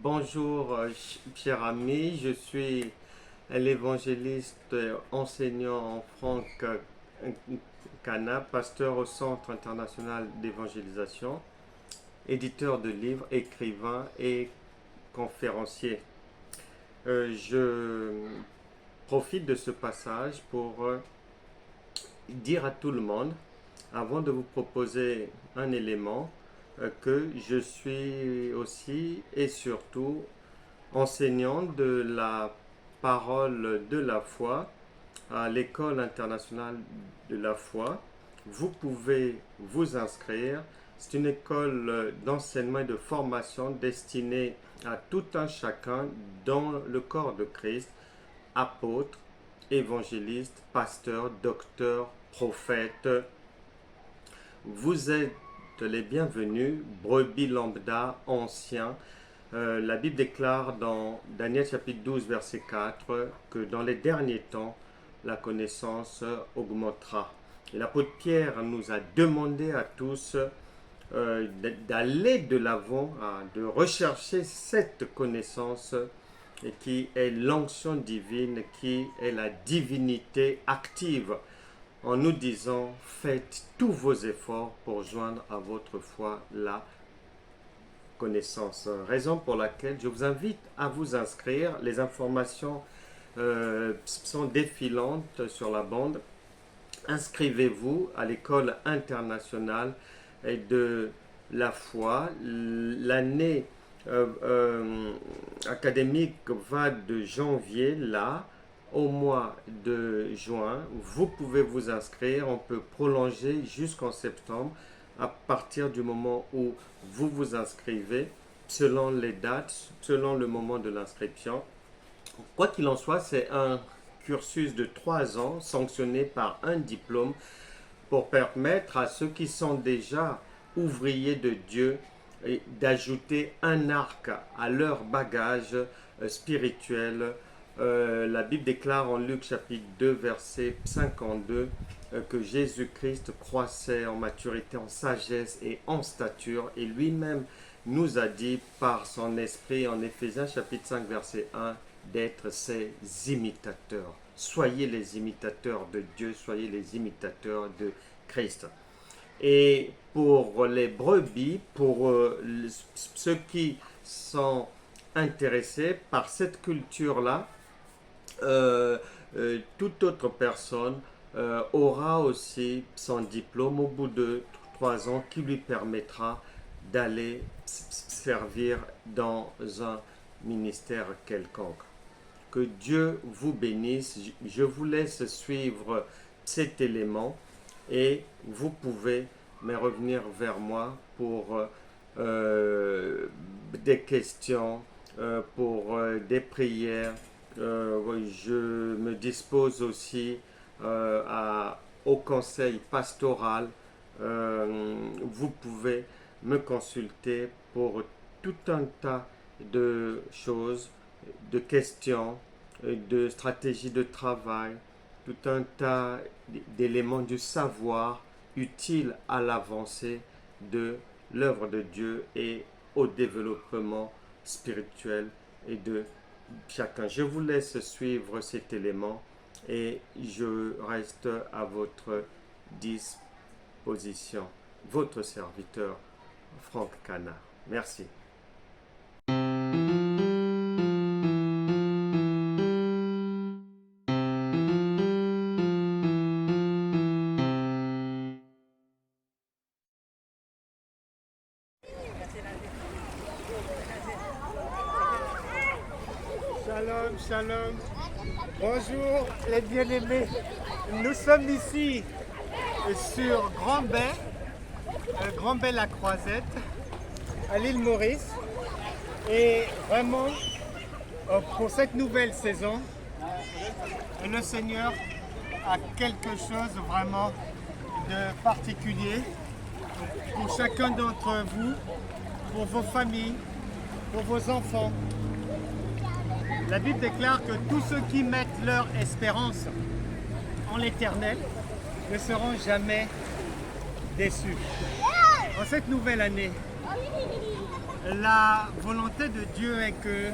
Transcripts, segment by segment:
Bonjour, cher ami, je suis l'évangéliste enseignant en Franck Cana, pasteur au Centre international d'évangélisation, éditeur de livres, écrivain et conférencier. Je profite de ce passage pour dire à tout le monde, avant de vous proposer un élément, que je suis aussi et surtout enseignant de la parole de la foi à l'École internationale de la foi. Vous pouvez vous inscrire. C'est une école d'enseignement et de formation destinée à tout un chacun dans le corps de Christ, apôtre, évangéliste, pasteur, docteur, prophète. Vous êtes les bienvenus, brebis lambda, anciens. La Bible déclare dans Daniel chapitre 12, verset 4, que dans les derniers temps, la connaissance augmentera. Et l'apôtre Pierre nous a demandé à tous d'aller de l'avant, de rechercher cette connaissance qui est l'onction divine, qui est la divinité active, en nous disant faites tous vos efforts pour joindre à votre foi la connaissance. Raison pour laquelle je vous invite à vous inscrire. Les informations sont défilantes sur la bande. Inscrivez-vous à l'école internationale de la foi. L'année académique va de janvier là au mois de juin. Vous pouvez vous inscrire. On peut prolonger jusqu'en septembre à partir du moment où vous vous inscrivez, selon les dates, selon le moment de l'inscription. Quoi qu'il en soit, c'est un cursus de 3 ans sanctionné par un diplôme pour permettre à ceux qui sont déjà ouvriers de Dieu d'ajouter un arc à leur bagage spirituel. La Bible déclare en Luc chapitre 2 verset 52 que Jésus-Christ croissait en maturité, en sagesse et en stature, et lui-même nous a dit par son esprit en Éphésiens chapitre 5 verset 1 d'être ses imitateurs. Soyez les imitateurs de Dieu, soyez les imitateurs de Christ. Et pour les brebis, pour ceux qui sont intéressés par cette culture-là, toute autre personne aura aussi son diplôme au bout de 3 ans qui lui permettra d'aller servir dans un ministère quelconque. Que Dieu vous bénisse. Je vous laisse suivre cet élément et vous pouvez me revenir vers moi pour des questions, pour des prières. Je me dispose aussi au conseil pastoral. Vous pouvez me consulter pour tout un tas de choses, de questions, de stratégies de travail, tout un tas d'éléments du savoir utiles à l'avancée de l'œuvre de Dieu et au développement spirituel et de chacun. Je vous laisse suivre cet élément et je reste à votre disposition. Votre serviteur, Franck Cana. Merci. Shalom, shalom. Bonjour les bien-aimés. Nous sommes ici sur Grand Bay la Croisette, à l'île Maurice. Et vraiment, pour cette nouvelle saison, le Seigneur a quelque chose vraiment de particulier pour chacun d'entre vous, pour vos familles, pour vos enfants. La Bible déclare que tous ceux qui mettent leur espérance en l'Éternel ne seront jamais déçus. En cette nouvelle année, La volonté de Dieu est que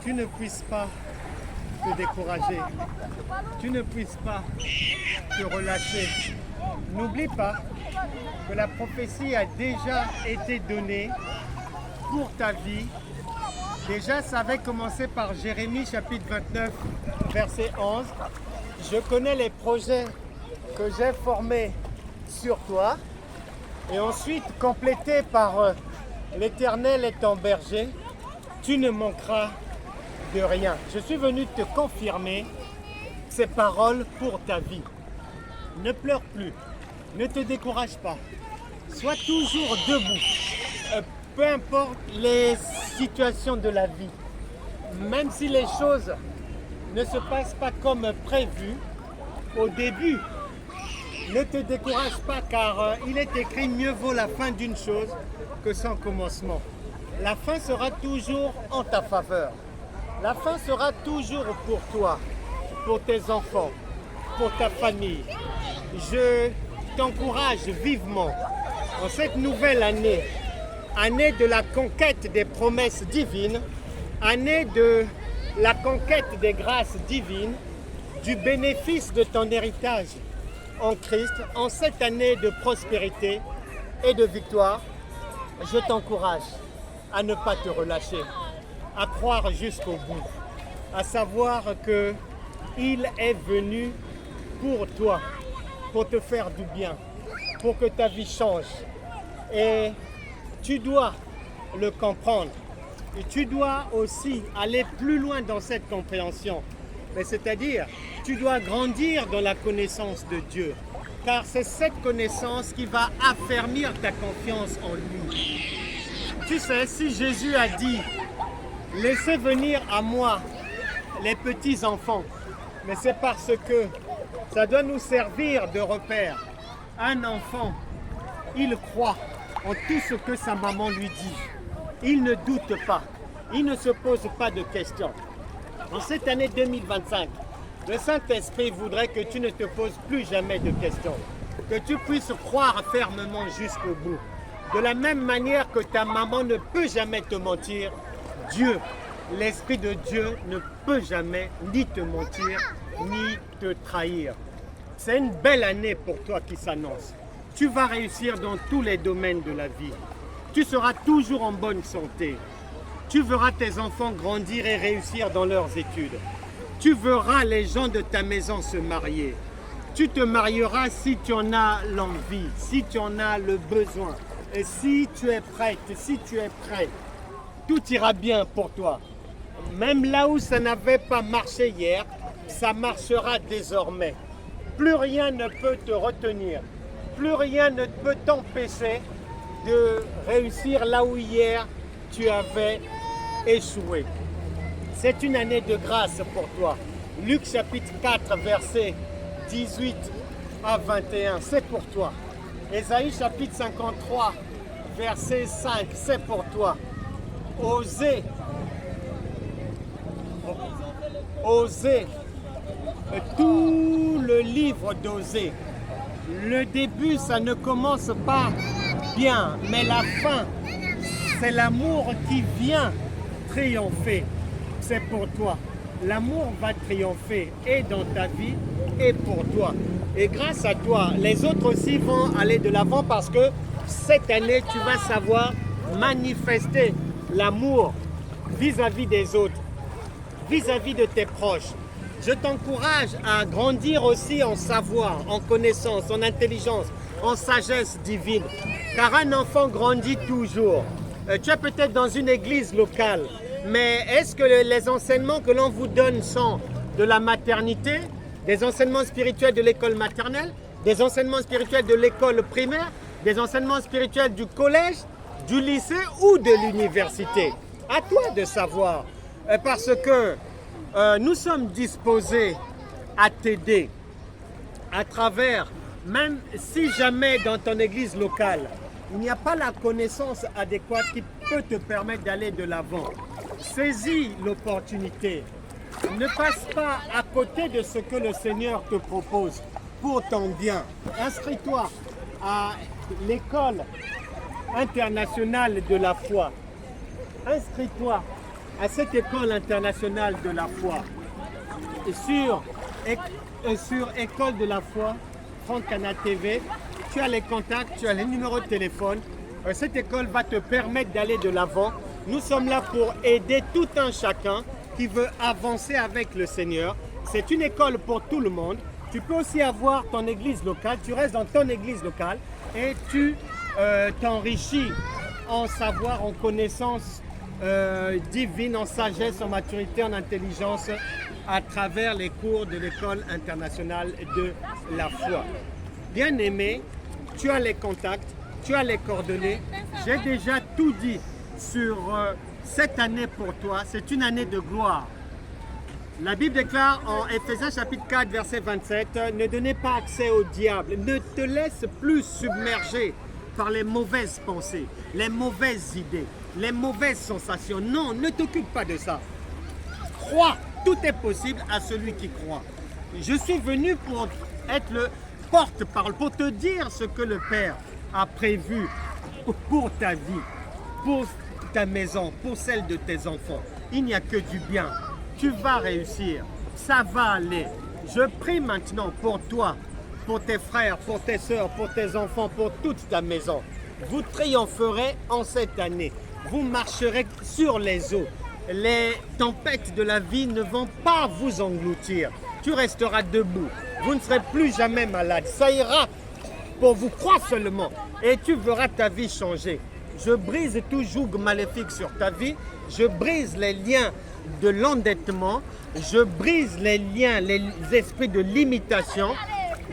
tu ne puisses pas te décourager, tu ne puisses pas te relâcher. N'oublie pas que la prophétie a déjà été donnée pour ta vie. Déjà, ça avait commencé par Jérémie chapitre 29, verset 11. Je connais les projets que j'ai formés sur toi. Et ensuite, complété par l'Éternel est ton berger, tu ne manqueras de rien. Je suis venu te confirmer ces paroles pour ta vie. Ne pleure plus, ne te décourage pas. Sois toujours debout, peu importe les situations de la vie. Même si les choses ne se passent pas comme prévu, au début, ne te décourage pas car il est écrit mieux vaut la fin d'une chose que son commencement. La fin sera toujours en ta faveur. La fin sera toujours pour toi, pour tes enfants, pour ta famille. Je t'encourage vivement en cette nouvelle année, année de la conquête des promesses divines, année de la conquête des grâces divines, du bénéfice de ton héritage en Christ, en cette année de prospérité et de victoire. Je t'encourage à ne pas te relâcher, à croire jusqu'au bout, à savoir qu'il est venu pour toi, pour te faire du bien, pour que ta vie change. Et tu dois le comprendre. Et tu dois aussi aller plus loin dans cette compréhension. Mais c'est-à-dire, tu dois grandir dans la connaissance de Dieu. Car c'est cette connaissance qui va affermir ta confiance en lui. Tu sais, si Jésus a dit « Laissez venir à moi les petits enfants », mais c'est parce que ça doit nous servir de repère. Un enfant, il croit en tout ce que sa maman lui dit. Il ne doute pas, il ne se pose pas de questions. En cette année 2025, le Saint-Esprit voudrait que tu ne te poses plus jamais de questions, que tu puisses croire fermement jusqu'au bout. De la même manière que ta maman ne peut jamais te mentir, Dieu, l'Esprit de Dieu ne peut jamais ni te mentir, ni te trahir. C'est une belle année pour toi qui s'annonce. Tu vas réussir dans tous les domaines de la vie. Tu seras toujours en bonne santé. Tu verras tes enfants grandir et réussir dans leurs études. Tu verras les gens de ta maison se marier. Tu te marieras si tu en as l'envie, si tu en as le besoin. Et si tu es prête, si tu es prêt, tout ira bien pour toi. Même là où ça n'avait pas marché hier, ça marchera désormais. Plus rien ne peut te retenir. Plus rien ne peut t'empêcher de réussir là où hier tu avais échoué. C'est une année de grâce pour toi. Luc chapitre 4, versets 18 à 21, c'est pour toi. Ésaïe chapitre 53, verset 5, c'est pour toi. Osez, tout le livre d'Osée. Le début, ça ne commence pas bien, mais la fin, c'est l'amour qui vient triompher. C'est pour toi. L'amour va triompher et dans ta vie et pour toi. Et grâce à toi, les autres aussi vont aller de l'avant parce que cette année, tu vas savoir manifester l'amour vis-à-vis des autres, vis-à-vis de tes proches. Je t'encourage à grandir aussi en savoir, en connaissance, en intelligence, en sagesse divine. Car un enfant grandit toujours. Tu es peut-être dans une église locale, mais est-ce que les enseignements que l'on vous donne sont de la maternité, des enseignements spirituels de l'école maternelle, des enseignements spirituels de l'école primaire, des enseignements spirituels du collège, du lycée ou de l'université? À toi de savoir, parce que nous sommes disposés à t'aider à travers, même si jamais dans ton église locale, il n'y a pas la connaissance adéquate qui peut te permettre d'aller de l'avant. Saisis l'opportunité. Ne passe pas à côté de ce que le Seigneur te propose pour ton bien. Inscris-toi à l'école internationale de la foi. inscris-toi à cette école internationale de la foi. Et sur École de la foi, Franck Cana TV, tu as les contacts, tu as les numéros de téléphone. Cette école va te permettre d'aller de l'avant. Nous sommes là pour aider tout un chacun qui veut avancer avec le Seigneur. C'est une école pour tout le monde. Tu peux aussi avoir ton église locale, tu restes dans ton église locale et tu t'enrichis en savoir, en connaissance divine, en sagesse, en maturité, en intelligence à travers les cours de l'école internationale de la foi. Bien-aimé, tu as les contacts, tu as les coordonnées. J'ai déjà tout dit sur cette année pour toi. C'est une année de gloire. La Bible déclare en Éphésiens chapitre 4, verset 27, « Ne donnez pas accès au diable, ne te laisse plus submerger par les mauvaises pensées, les mauvaises idées, les mauvaises sensations. Non, ne t'occupe pas de ça. Crois, tout est possible à celui qui croit. Je suis venu pour être le porte-parole, pour te dire ce que le Père a prévu pour ta vie, pour ta maison, pour celle de tes enfants. Il n'y a que du bien. Tu vas réussir, ça va aller. Je prie maintenant pour toi, pour tes frères, pour tes soeurs, pour tes enfants, pour toute ta maison. Vous triompherez en cette année. Vous marcherez sur les eaux. Les tempêtes de la vie ne vont pas vous engloutir. Tu resteras debout. Vous ne serez plus jamais malade. Ça ira pour vous, crois seulement. Et tu verras ta vie changer. Je brise tout joug maléfique sur ta vie. Je brise les liens de l'endettement, je brise les liens, les esprits de limitation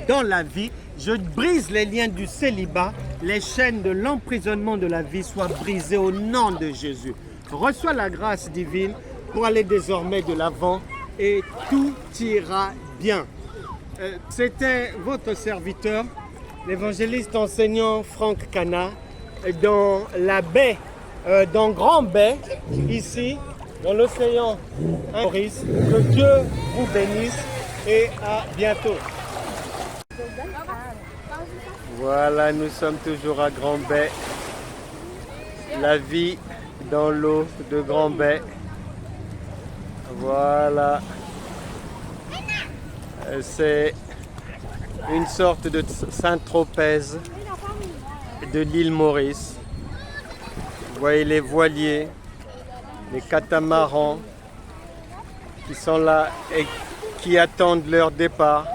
dans la vie, je brise les liens du célibat, les chaînes de l'emprisonnement de la vie soient brisées au nom de Jésus. Reçois la grâce divine pour aller désormais de l'avant et tout ira bien. C'était votre serviteur, l'évangéliste enseignant Franck Cana, dans la baie, dans Grand Baie, ici, dans l'océan Maurice. Que Dieu vous bénisse et à bientôt. Voilà, nous sommes toujours à Grand Baie. La vie dans l'eau de Grand Baie. Voilà. C'est une sorte de Saint-Tropez de l'île Maurice. Vous voyez les voiliers, les catamarans qui sont là et qui attendent leur départ.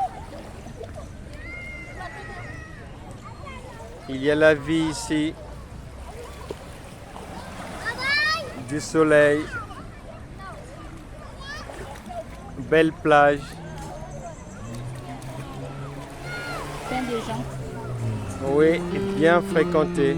Il y a la vie ici, du soleil, belle plage. Plein de gens. Oui, bien fréquentée.